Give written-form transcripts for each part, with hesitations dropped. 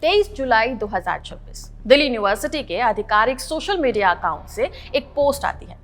23 जुलाई 2026 Delhi university के आधिकारिक social media account से एक पोस्ट आती है।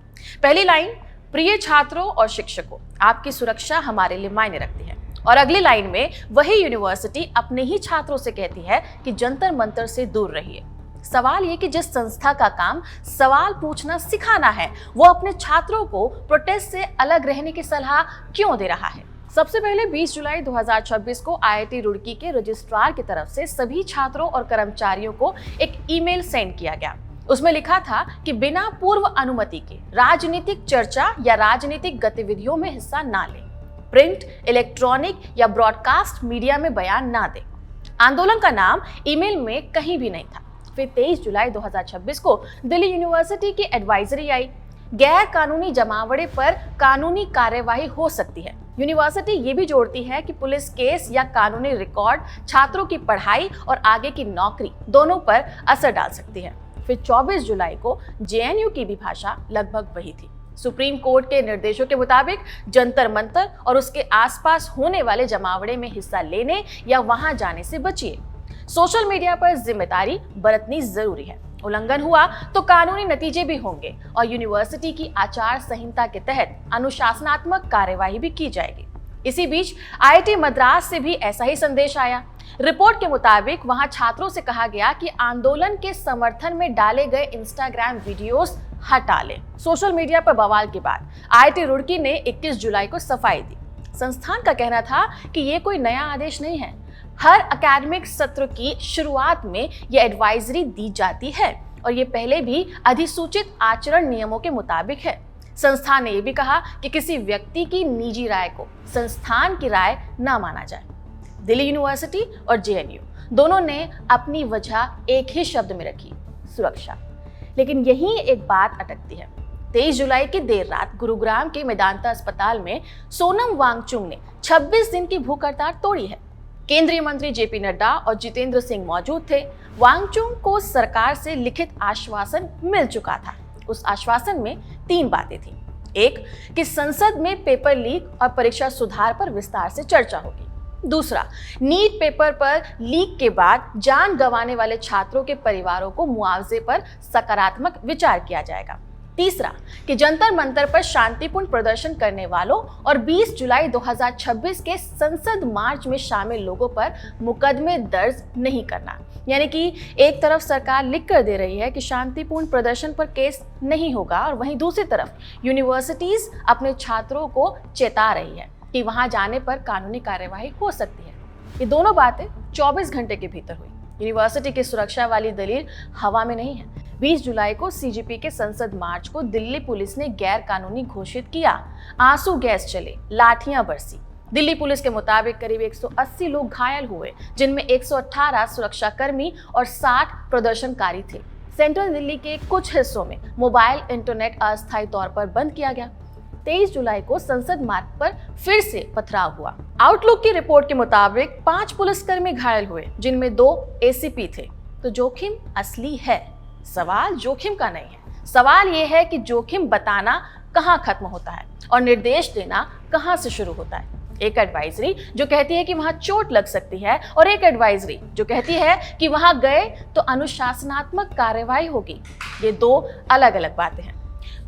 पहली लाइन, प्रिय छात्रों और शिक्षकों, आपकी सुरक्षा हमारे लिए मायने रखती है। और अगली लाइन में वही यूनिवर्सिटी अपने ही छात्रों से कहती है कि जंतर मंतर से दूर रहिए। सवाल ये कि जिस संस्था का काम सवाल पूछना सिखाना है, वो अपने छात्रों को प्रोटेस्ट से अलग रहने की सलाह क्यों दे रहा है? सबसे पहले 20 जुलाई 2026 को आईआईटी रुड़की के रजिस्ट्रार की तरफ से सभी छात्रों और कर्मचारियों को एक ईमेल सेंड किया गया। उसमें लिखा था कि बिना पूर्व अनुमति के राजनीतिक चर्चा या राजनीतिक गतिविधियों में हिस्सा ना लें, प्रिंट, इलेक्ट्रॉनिक या ब्रॉडकास्ट मीडिया में बयान ना दें। आंदोलन का नाम ईमेल में कहीं भी नहीं था। फिर 23 जुलाई 2026 को दिल्ली यूनिवर्सिटी की एडवाइजरी आई। गैर कानूनी जमावड़े पर कानूनी कार्यवाही हो सकती है। यूनिवर्सिटी ये भी जोड़ती है कि पुलिस केस या कानूनी रिकॉर्ड छात्रों की पढ़ाई और आगे की नौकरी दोनों पर असर डाल सकती है। फिर 24 जुलाई को जेएनयू की भी भाषा लगभग वही थी। सुप्रीम कोर्ट के निर्देशों के मुताबिक जंतर मंतर और उसके आसपास होने वाले जमावड़े में हिस्सा लेने या वहां जाने से बचिए। सोशल मीडिया पर जिम्मेदारी बरतनी जरूरी है। उल्लंघन हुआ तो कानूनी नतीजे भी होंगे और यूनिवर्सिटी की आचार संहिता के तहत अनुशासनात्मक कार्यवाही भी की जाएगी। इसी बीच आईआईटी मद्रास से भी ऐसा ही संदेश आया। रिपोर्ट के मुताबिक वहां छात्रों से कहा गया कि आंदोलन के समर्थन में डाले गए इंस्टाग्राम वीडियोस हटा लें। सोशल मीडिया पर बवाल के बाद आईआईटी रुड़की ने 21 जुलाई को सफाई दी। संस्थान का कहना था कि ये कोई नया आदेश नहीं है। हर एकेडमिक सत्र की शुरुआत में यह एडवाइजरी दी जाती है और ये पहले भी अधिसूचित आचरण नियमों के मुताबिक है। संस्थान ने यह भी कहा कि किसी व्यक्ति की निजी राय को संस्थान की राय न माना जाए। दिल्ली यूनिवर्सिटी और जेएनयू दोनों ने अपनी वजह एक ही शब्द में रखी, सुरक्षा। लेकिन यहीं एक बात अटकती है। 23 जुलाई की देर रात गुरुग्राम के मेदांता अस्पताल में सोनम वांगचुक ने 26 दिन की भूख हड़ताल तोड़ी है। केंद्रीय मंत्री जेपी नड्डा और जितेंद्र सिंह मौजूद थे। वांगचुक को सरकार से लिखित आश्वासन मिल चुका था। उस आश्वासन में 3 बातें थी। एक, कि संसद में पेपर लीक और परीक्षा सुधार पर विस्तार से चर्चा होगी। दूसरा, नीट पेपर पर लीक के बाद जान गंवाने वाले छात्रों के परिवारों को मुआवजे पर सकारात्मक विचार किया जाएगा। तीसरा, कि जंतर मंतर पर शांतिपूर्ण प्रदर्शन करने वालों और 20 जुलाई 2026 के संसद मार्च में शामिल लोगों पर मुकदमे दर्ज नहीं करना। यानी कि एक तरफ सरकार लिख कर दे रही है कि शांतिपूर्ण प्रदर्शन पर केस नहीं होगा और वहीं दूसरी तरफ यूनिवर्सिटीज अपने छात्रों को चेता रही है कि वहां जाने पर कानूनी कार्यवाही हो सकती है। ये दोनों बातें 24 घंटे के भीतर हुई। यूनिवर्सिटी की सुरक्षा वाली दलील हवा में नहीं है। 20 जुलाई को सीजीपी के संसद मार्च को दिल्ली पुलिस ने गैर कानूनी घोषित किया। आंसू गैस चले, लाठियां बरसी। दिल्ली पुलिस के मुताबिक करीब 180 लोग घायल हुए, जिनमें 118 सुरक्षाकर्मी और 60 प्रदर्शनकारी थे। सेंट्रल दिल्ली के कुछ हिस्सों में मोबाइल इंटरनेट अस्थायी तौर पर बंद किया गया। 23 जुलाई को संसद मार्ग पर फिर से पथराव हुआ। आउटलुक की रिपोर्ट के मुताबिक 5 पुलिसकर्मी घायल हुए, जिनमें 2 एसीपी थे। तो जोखिम असली है। सवाल जोखिम का नहीं है। सवाल यह है कि जोखिम बताना कहां खत्म होता है और निर्देश देना कहां से शुरू होता है। एक एडवाइजरी जो कहती है कि वहां चोट लग सकती है और एक एडवाइजरी जो कहती है कि वहां गए तो अनुशासनात्मक कार्रवाई होगी। ये 2 अलग अलग बातें हैं।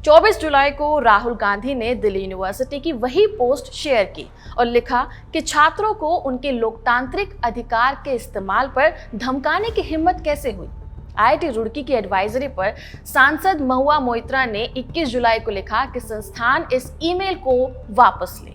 24 जुलाई को राहुल गांधी ने दिल्ली यूनिवर्सिटी की वही पोस्ट शेयर की और लिखा कि छात्रों को उनके लोकतांत्रिक अधिकार के इस्तेमाल पर धमकाने की हिम्मत कैसे हुई। आईआईटी रुड़की की एडवाइजरी पर सांसद महुआ मोइत्रा ने 21 जुलाई को लिखा कि संस्थान इस ईमेल को वापस ले।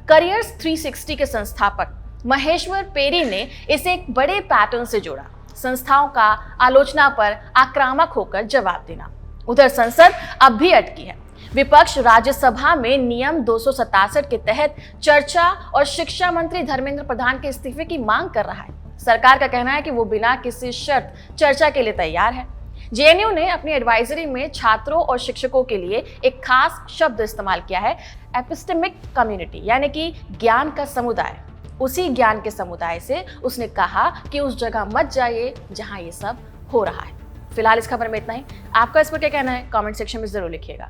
करियर्स 360 के संस्थापक महेश्वर पेरी ने इसे एक बड़े पैटर्न से जोड़ा, संस्थाओं का आलोचना पर आक्रामक होकर जवाब देना। उधर संसद अब भी अटकी है। विपक्ष राज्यसभा में नियम 267 के तहत चर्चा और शिक्षा मंत्री धर्मेंद्र प्रधान के इस्तीफे की मांग कर रहा है। सरकार का कहना है कि वो बिना किसी शर्त चर्चा के लिए तैयार है। जेएनयू ने अपनी एडवाइजरी में छात्रों और शिक्षकों के लिए एक खास शब्द इस्तेमाल किया है, एपिस्टेमिक कम्युनिटी, यानी कि ज्ञान का समुदाय। उसी ज्ञान के समुदाय से उसने कहा कि उस जगह मत जाइए जहां ये सब हो रहा है। फिलहाल इस खबर में इतना ही। आपका इस पर क्या कहना है कमेंट सेक्शन में जरूर लिखिएगा।